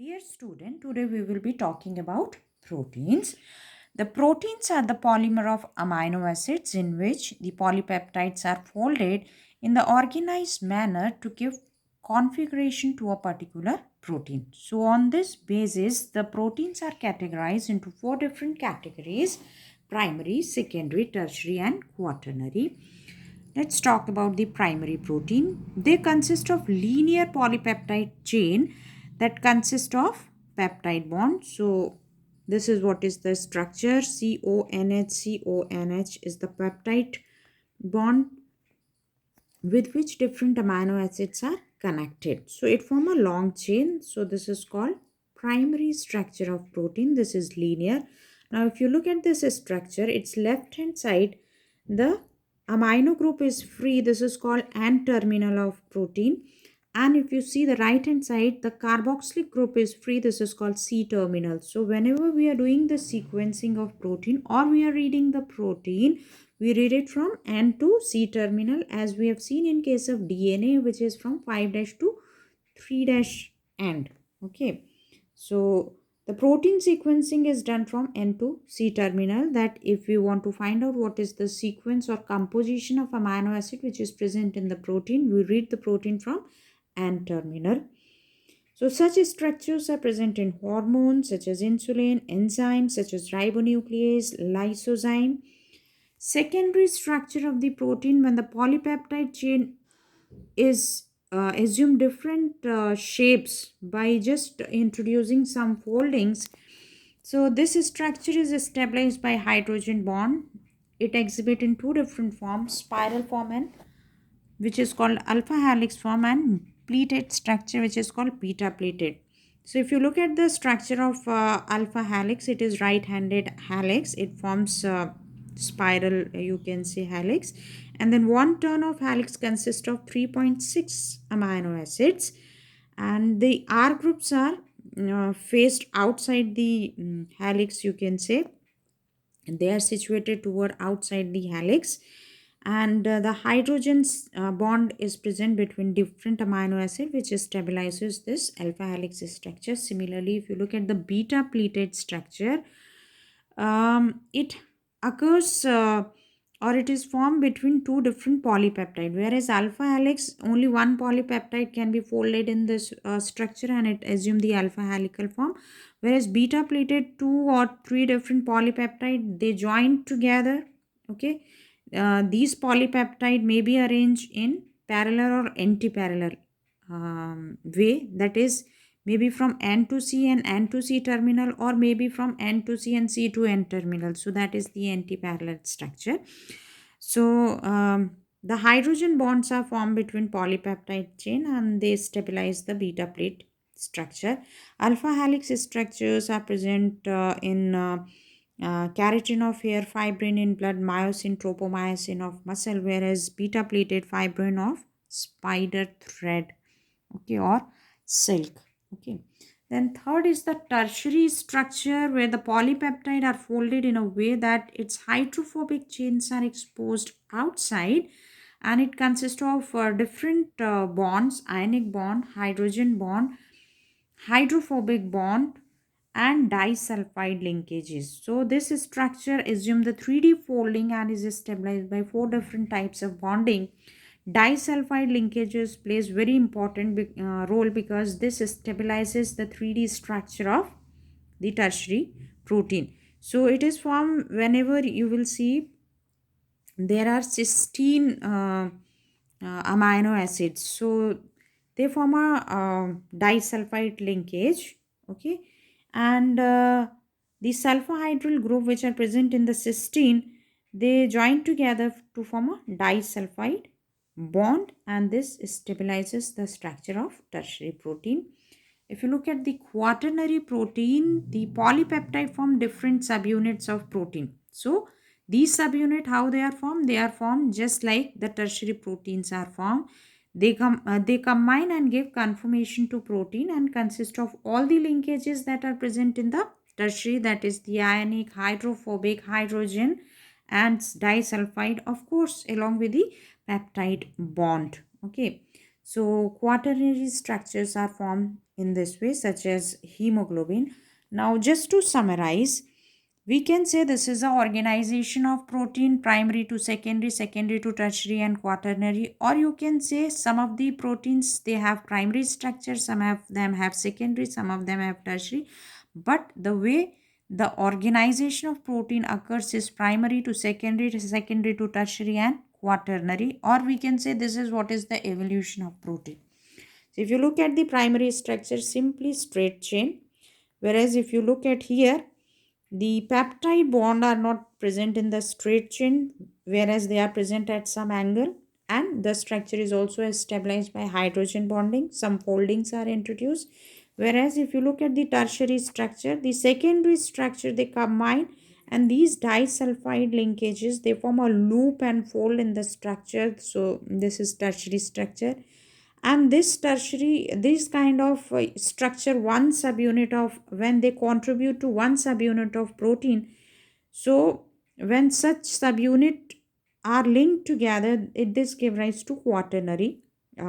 Dear student, today we will be talking about proteins. The proteins are the polymer of amino acids in which the polypeptides are folded in the organized manner to give configuration to a particular protein. So on this basis, the proteins are categorized into four different categories: primary, secondary, tertiary and quaternary. Let's talk about the primary protein. They consist of linear polypeptide chain that consist of peptide bond. So this is what is the structure. CONH is the peptide bond with which different amino acids are connected. So it form a long chain. So this is called primary structure of protein. This is linear. Now if you look at this structure, its left hand side, the amino group is free. This is called N terminal of protein. And if you see the right hand side, the carboxylic group is free. This is called C terminal. So whenever we are doing the sequencing of protein or we are reading the protein, we read it from N to C terminal, as we have seen in case of DNA, which is from 5' to 3' end. Okay. So the protein sequencing is done from N to C terminal, that if we want to find out what is the sequence or composition of amino acid which is present in the protein, we read the protein from N terminal. So such structures are present in hormones such as insulin, enzymes such as ribonuclease, lysozyme. Secondary structure of the protein, when the polypeptide chain is assume different shapes by just introducing some foldings. So this structure is stabilized by hydrogen bond. It exhibit in two different forms: spiral form, and which is called alpha helix form, and pleated structure which is called beta pleated. So if you look at the structure of alpha helix, it is right handed helix. It forms spiral, you can say, helix, and then one turn of helix consists of 3.6 amino acids, and the R groups are faced outside the helix, you can say, and they are situated toward outside the helix. And the hydrogen bond is present between different amino acid, which stabilizes this alpha helix structure. Similarly, if you look at the beta pleated structure, it occurs or it is formed between two different polypeptide, whereas alpha helix, only one polypeptide can be folded in this structure and it assume the alpha helical form, whereas beta pleated, two or three different polypeptide, they join together. Okay. These polypeptide may be arranged in parallel or anti-parallel way, that is maybe from N to C and N to C terminal, or maybe from N to C and C to N terminal. So that is the anti-parallel structure. So the hydrogen bonds are formed between polypeptide chain and they stabilize the beta plate structure. Alpha helix structures are present in keratin of hair, fibrin in blood, myosin, tropomyosin of muscle, whereas beta pleated fibrin of spider thread, okay, or silk. Okay. Then third is the tertiary structure, where the polypeptide are folded in a way that its hydrophobic chains are exposed outside, and it consists of different bonds: ionic bond, hydrogen bond, hydrophobic bond, and disulfide linkages. So this structure assumes the 3D folding and is stabilized by four different types of bonding. Disulfide linkages plays very important role because this stabilizes the 3D structure of the tertiary protein. So it is formed whenever you will see there are cysteine amino acids. So they form a disulfide linkage. Okay. And the sulfhydryl group which are present in the cysteine, they join together to form a disulfide bond, and this stabilizes the structure of tertiary protein. If you look at the quaternary protein, the polypeptide form different subunits of protein. So these subunit, how they are formed? They are formed just like the tertiary proteins are formed. They combine and give conformation to protein and consist of all the linkages that are present in the tertiary, that is the ionic, hydrophobic, hydrogen and disulfide, of course, along with the peptide bond. Okay. So quaternary structures are formed in this way, such as hemoglobin. Now, just to summarize, we can say this is the organization of protein: primary to secondary, secondary to tertiary, and quaternary. Or you can say some of the proteins, they have primary structure, some of them have secondary, some of them have tertiary. But the way the organization of protein occurs is primary to secondary, secondary to tertiary, and quaternary. Or we can say this is what is the evolution of protein. So if you look at the primary structure, simply straight chain. Whereas if you look at here, the peptide bond are not present in the straight chain, whereas they are present at some angle, and the structure is also stabilized by hydrogen bonding. Some foldings are introduced. Whereas if you look at the tertiary structure, the secondary structure, they combine, and these disulfide linkages, they form a loop and fold in the structure. So this is tertiary structure. And this kind of structure, one subunit of, when they contribute to one subunit of protein, so when such subunit are linked together, this gives rise to quaternary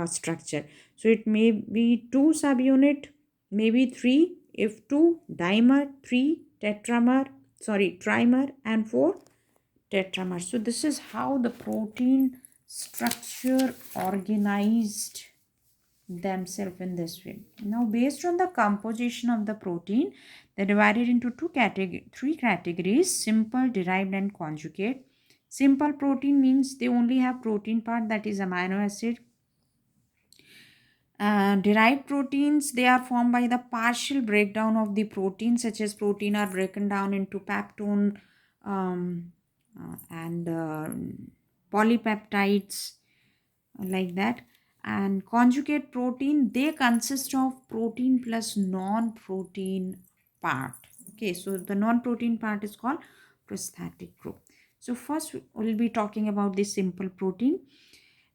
structure. So it may be two subunit, maybe three, if two dimer, three tetramer, trimer, and four tetramer. So this is how the protein structure organized themselves in this way. Now, based on the composition of the protein, they divided into three categories: simple, derived, and conjugate. Simple protein means they only have protein part, that is amino acid. Derived proteins, they are formed by the partial breakdown of the protein, such as protein are broken down into peptone and polypeptides, like that. And conjugate protein, they consist of protein plus non-protein part. Okay, so the non-protein part is called prosthetic group. So first we'll be talking about the simple protein.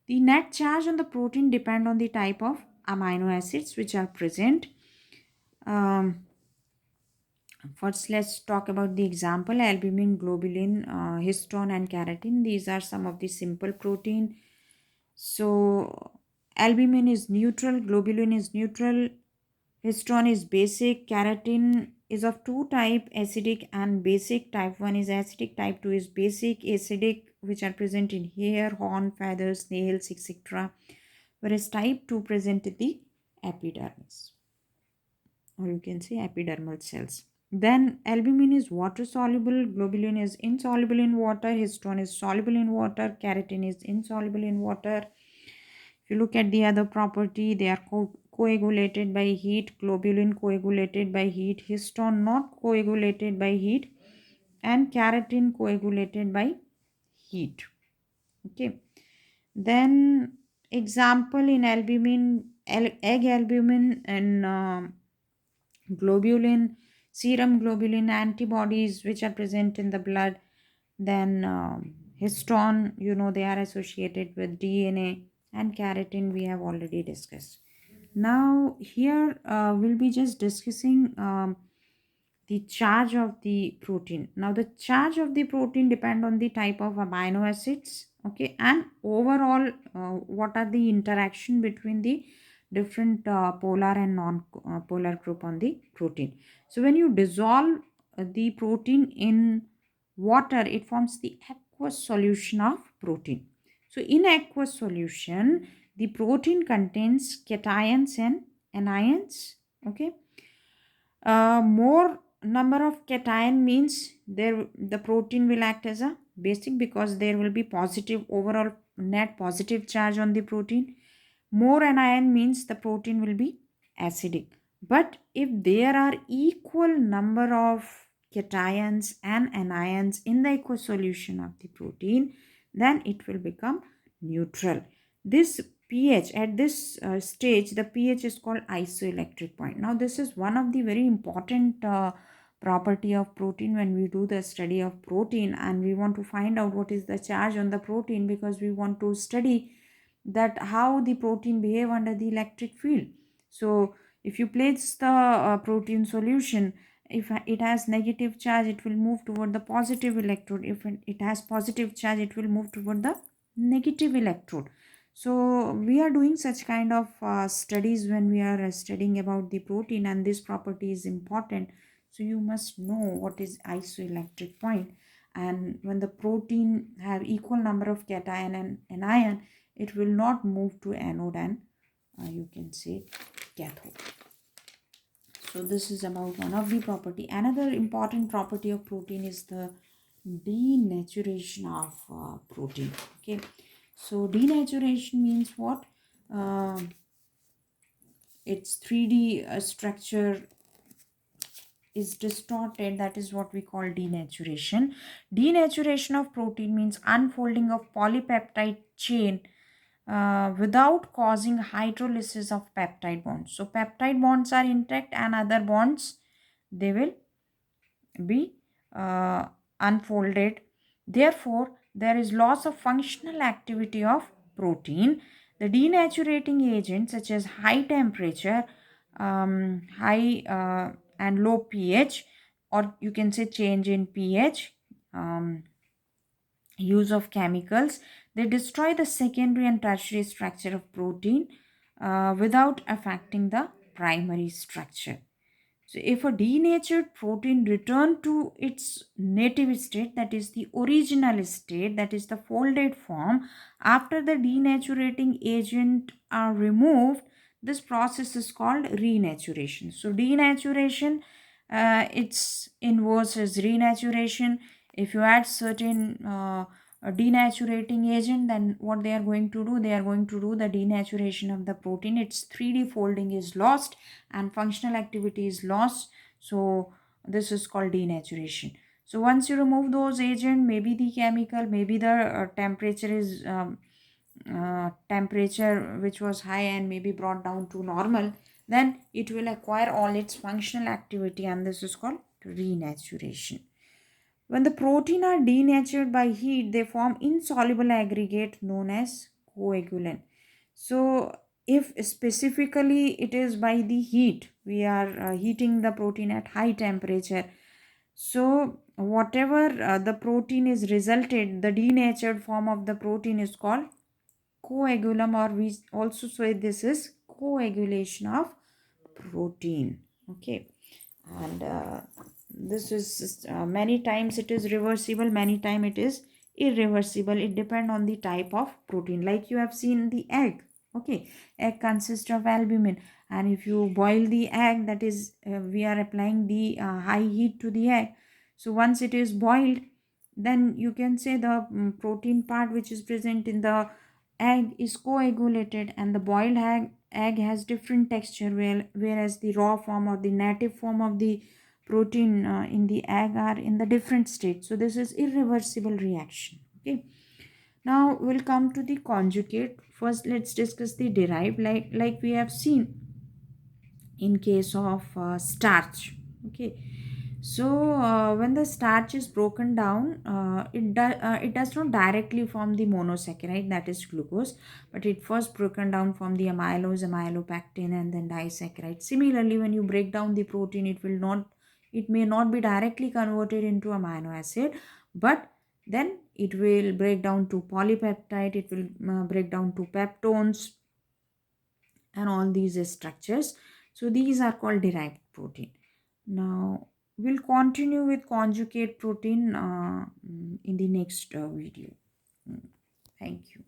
The net charge on the protein depend on the type of amino acids which are present. First, let's talk about the example: albumin, globulin, histone, and keratin. These are some of the simple protein. So albumin is neutral, globulin is neutral, histone is basic, keratin is of two type, acidic and basic. Type 1 is acidic, type 2 is basic. Acidic, which are present in hair, horn, feathers, nails, etc. Whereas type 2 present in the epidermis, or you can say epidermal cells. Then albumin is water soluble, globulin is insoluble in water, histone is soluble in water, keratin is insoluble in water. If you look at the other property, they are coagulated by heat. Globulin coagulated by heat, histone not coagulated by heat, and keratin coagulated by heat. Okay. Then example in albumin, egg albumin, and globulin, serum globulin antibodies which are present in the blood. Then histone, they are associated with DNA, and keratin we have already discussed. Now here we'll be just discussing the charge of the protein. Now the charge of the protein depend on the type of amino acids, okay, and overall what are the interaction between the different polar and non-polar group on the protein. So when you dissolve the protein in water, it forms the aqueous solution of protein. So in aqueous solution, the protein contains cations and anions. Okay. More number of cation means the protein will act as a basic, because there will be positive overall net positive charge on the protein. More anion means the protein will be acidic. But if there are equal number of cations and anions in the aqueous solution of the protein, then it will become neutral. This pH at this stage, the pH is called isoelectric point. Now this is one of the very important property of protein when we do the study of protein, and we want to find out what is the charge on the protein, because we want to study that how the protein behave under the electric field. So if you place the protein solution, if it has negative charge, it will move toward the positive electrode. If it has positive charge, it will move toward the negative electrode. So we are doing such kind of studies when we are studying about the protein, and this property is important. So you must know what is isoelectric point, and when the protein have equal number of cation and anion, it will not move to anode and you can say cathode. So this is about one of the property. Another important property of protein is the denaturation of protein. Okay, so denaturation means what? Its 3D structure is distorted. That is what we call denaturation. Denaturation of protein means unfolding of polypeptide chain without causing hydrolysis of peptide bonds. So peptide bonds are intact and other bonds, they will be unfolded. Therefore, there is loss of functional activity of protein. The denaturating agents such as high temperature, high and low pH, or you can say change in pH, use of chemicals, they destroy the secondary and tertiary structure of protein without affecting the primary structure. So if a denatured protein return to its native state, that is the original state, that is the folded form, after the denaturing agent are removed, this process is called renaturation. So denaturation, its inverse is renaturation. If you add certain a denaturating agent, then what they are going to do, they are going to do the denaturation of the protein. Its 3D folding is lost and functional activity is lost. So this is called denaturation. So once you remove those agent, maybe the chemical, maybe the temperature is temperature which was high and maybe brought down to normal, then it will acquire all its functional activity, and this is called renaturation. When the protein are denatured by heat, they form insoluble aggregate known as coagulant. So, if specifically it is by the heat, we are heating the protein at high temperature. So, whatever the protein is resulted, the denatured form of the protein is called coagulum, or we also say this is coagulation of protein. Okay, and this is many times it is reversible, many time it is irreversible. It depend on the type of protein. Like you have seen the egg. Okay, egg consists of albumin, and if you boil the egg, that is we are applying the high heat to the egg. So once it is boiled, then you can say the protein part which is present in the egg is coagulated, and the boiled egg has different texture, whereas the raw form or the native form of the protein in the egg are in the different state. So this is irreversible reaction. Okay, now we'll come to the conjugate. First let's discuss the derived, like we have seen in case of starch. Okay, so when the starch is broken down, it does not directly form the monosaccharide, that is glucose, but it first broken down from the amylose, amylopectin, and then disaccharide. Similarly, when you break down the protein, it may not be directly converted into amino acid, but then it will break down to polypeptide, it will break down to peptones and all these structures. So these are called derived protein. Now we'll continue with conjugate protein in the next video. Thank you.